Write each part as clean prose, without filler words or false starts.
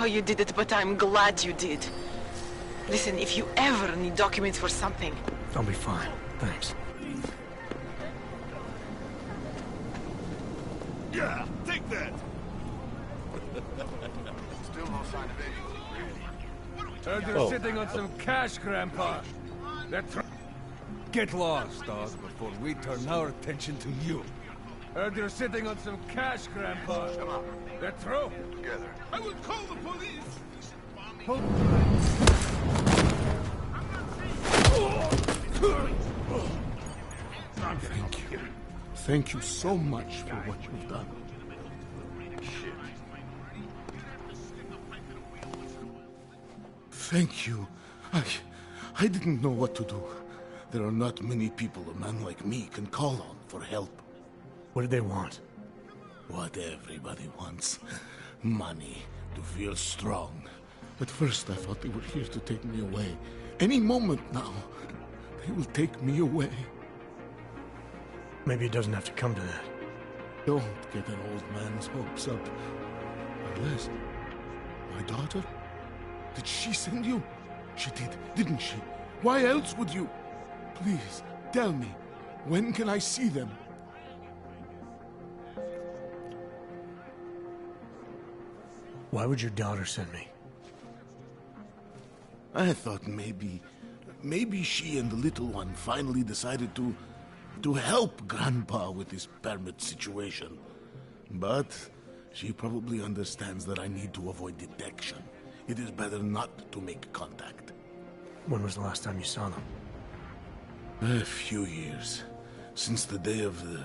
how you did it, but I'm glad you did. Listen, if you ever need documents for something... I'll be fine, thanks. Yeah, take that! Still no sign of Eddie. Heard you're sitting on some cash, Grandpa. Get lost, dog, before we turn our attention to you. Heard you're sitting on some cash, Grandpa. Come on. They're through. Together. I will call the police. Thank you. Thank you so much for what you've done. Thank you. I didn't know what to do. There are not many people a man like me can call on for help. What did they want? What everybody wants. Money. To feel strong. At first I thought they were here to take me away. Any moment now, they will take me away. Maybe it doesn't have to come to that. Don't get an old man's hopes up. Unless... my daughter? Did she send you? She did, didn't she? Why else would you? Please, tell me. When can I see them? Why would your daughter send me? I thought maybe she and the little one finally decided to help Grandpa with his permit situation. But she probably understands that I need to avoid detection. It is better not to make contact. When was the last time you saw them? A few years. Since the day of the...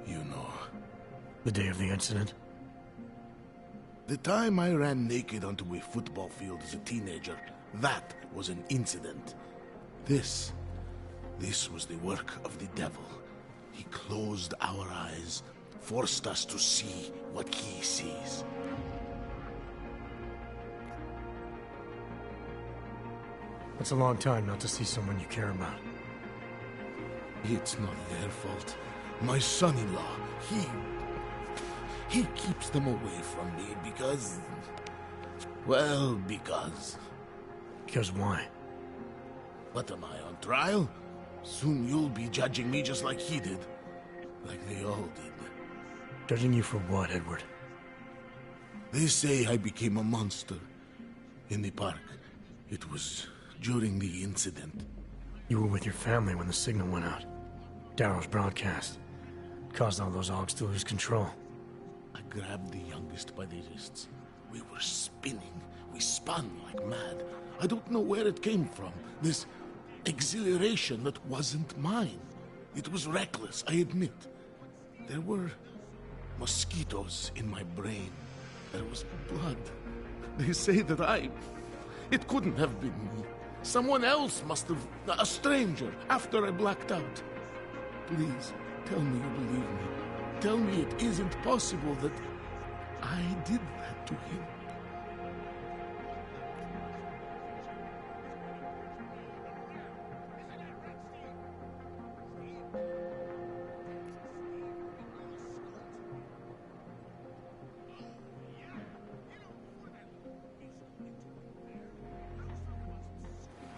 you know. The day of the incident? The time I ran naked onto a football field as a teenager, that was an incident. This was the work of the devil. He closed our eyes, forced us to see what he sees. That's a long time not to see someone you care about. It's not their fault. My son-in-law, he keeps them away from me because... well, because... Because why? What am I, on trial? Soon you'll be judging me just like he did. Like they all did. Judging you for what, Edward? They say I became a monster. In the park. It was during the incident. You were with your family when the signal went out. Darrow's broadcast. Caused all those Augs to lose control. I grabbed the youngest by the wrists. We were spinning. We spun like mad. I don't know where it came from. This exhilaration that wasn't mine. It was reckless, I admit. There were mosquitoes in my brain. There was blood. They say that it couldn't have been me. Someone else must have... a stranger, after I blacked out. Please, tell me you believe me. Tell me it isn't possible that I did that to him.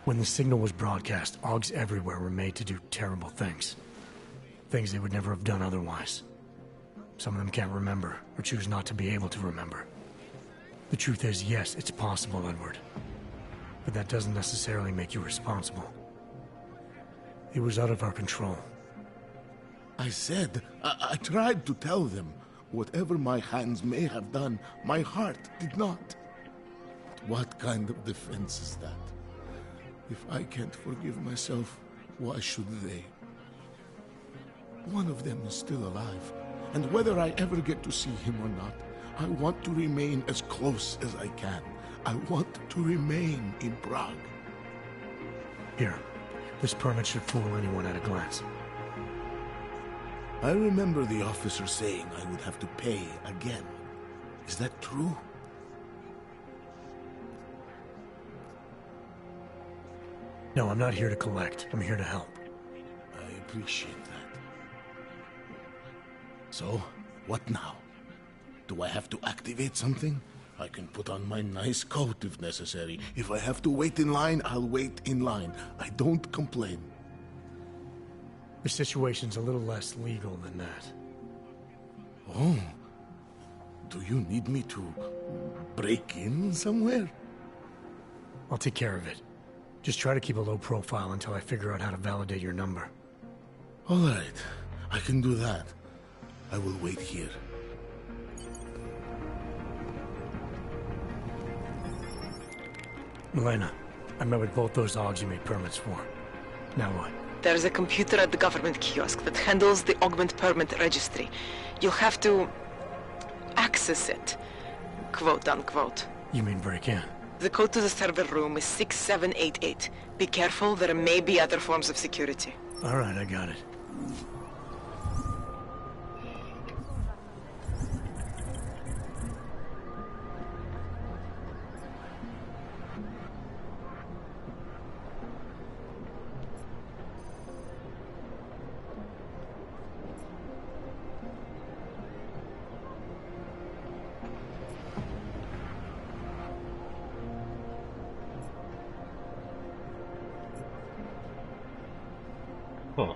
When the signal was broadcast, Augs everywhere were made to do terrible things. Things they would never have done otherwise. Some of them can't remember, or choose not to be able to remember. The truth is, yes, it's possible, Edward. But that doesn't necessarily make you responsible. It was out of our control. I said, I tried to tell them. Whatever my hands may have done, my heart did not. What kind of defense is that? If I can't forgive myself, why should they? One of them is still alive, and whether I ever get to see him or not, I want to remain as close as I can. I want to remain in Prague. Here, this permit should fool anyone at a glance. I remember the officer saying I would have to pay again. Is that true? No, I'm not here to collect. I'm here to help. I appreciate that. So, what now? Do I have to activate something? I can put on my nice coat if necessary. If I have to wait in line, I'll wait in line. I don't complain. The situation's a little less legal than that. Oh. Do you need me to break in somewhere? I'll take care of it. Just try to keep a low profile until I figure out how to validate your number. All right. I can do that. I will wait here. Milena, I met with both those Augs you made permits for. Now what? There's a computer at the government kiosk that handles the augment permit registry. You'll have to access it, quote unquote. You mean break in? The code to the server room is 6788. Be careful, there may be other forms of security. All right, I got it. Huh.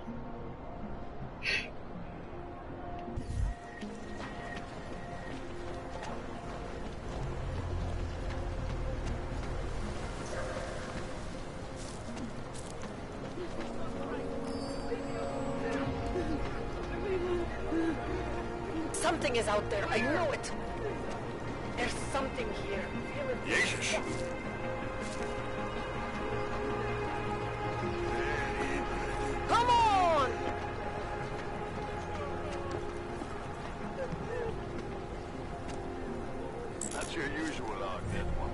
Something is out there, I know it. There's something here. Jesus. Come on! That's your usual log, that one.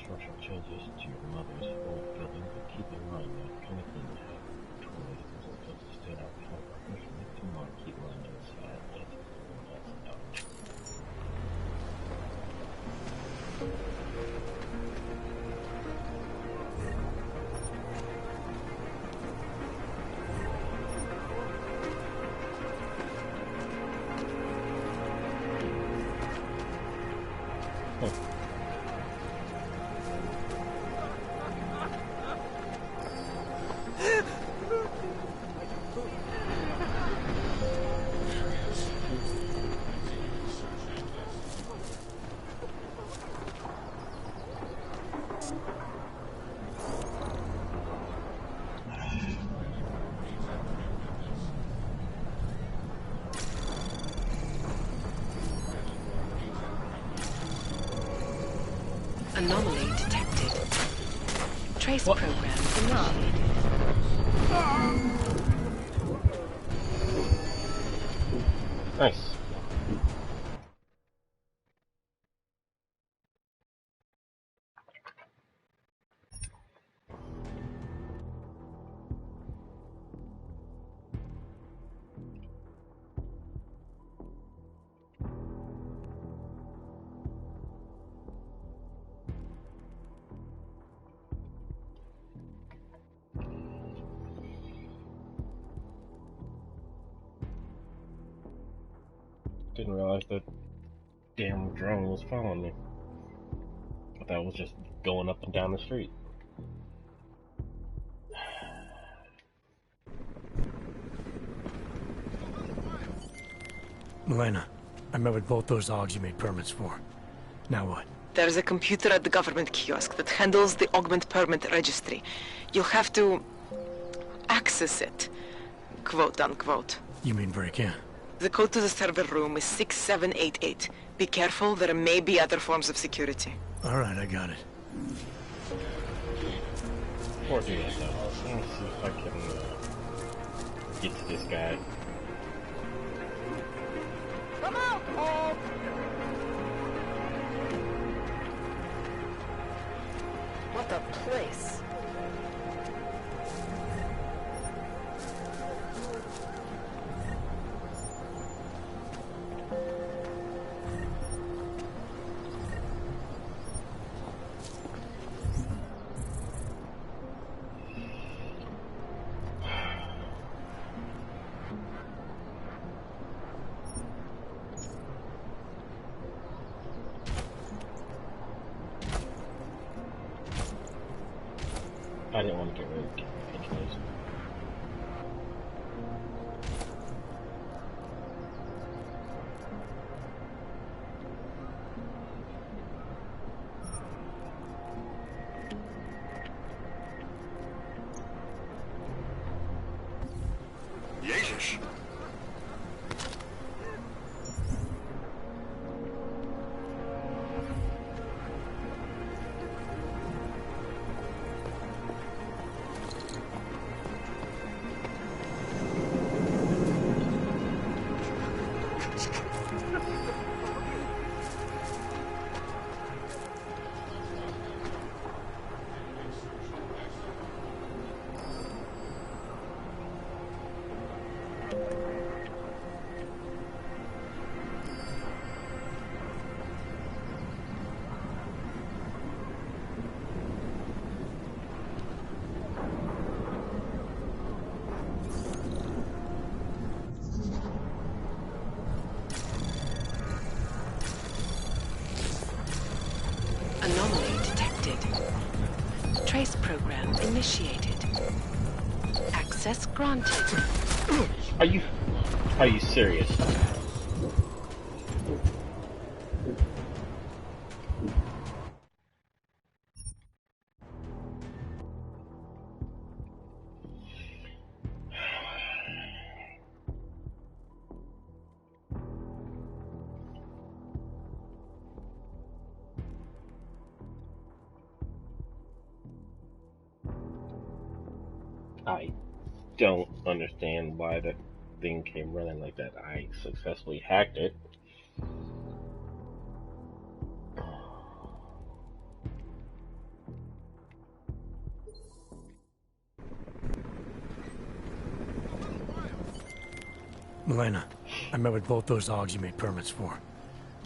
Structural changes to your mother's old building, but keep in mind that kind of thing you have toys doesn't just stay out front. If you need to want to keep running inside, that's out. Anomaly detected. Trace program denied. Nice. Didn't realize that damn drone was following me. I thought it was just going up and down the street. Milena, I met with both those Augs you made permits for. Now what? There's a computer at the government kiosk that handles the augment permit registry. You'll have to access it, quote unquote. You mean break in? The code to the server room is 6788. Be careful, there may be other forms of security. All right, I got it. Before I do that though, let me see if I can get to this guy. Come out, Paul! What a place. I didn't want to get rid of painkillers. Jezus. Anomaly detected. Trace program initiated. Access granted. Are you serious? I don't understand why that thing came running like that. I successfully hacked it. Milena, I met with both those Augs you made permits for.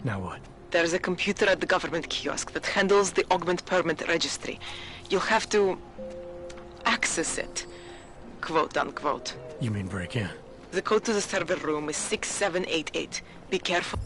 Now what? There's a computer at the government kiosk that handles the augment permit registry. You'll have to access it, quote unquote. You mean break in? The code to the server room is 6788. Be careful.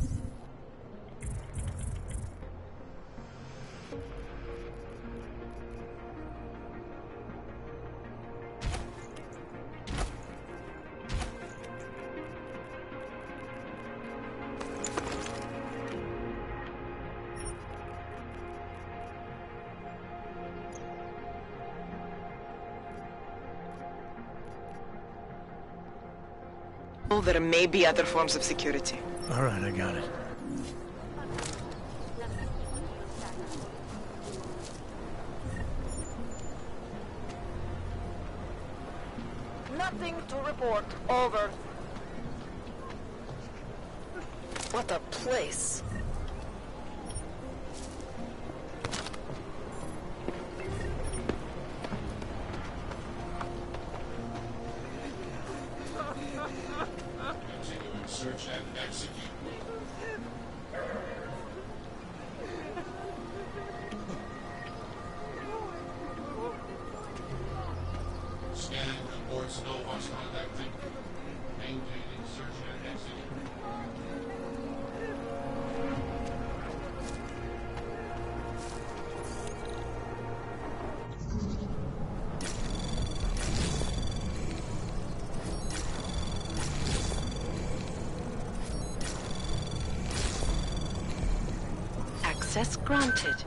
There may be other forms of security. All right, I got it. Nothing to report. Over. What a place. Search and execute. Scanning reports no one's contacting. Maintaining search and execute. Access granted.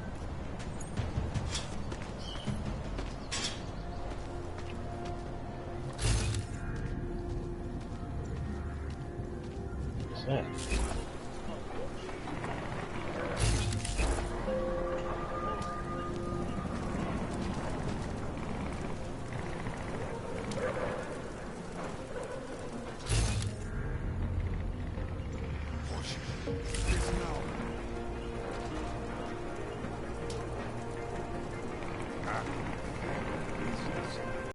What's that?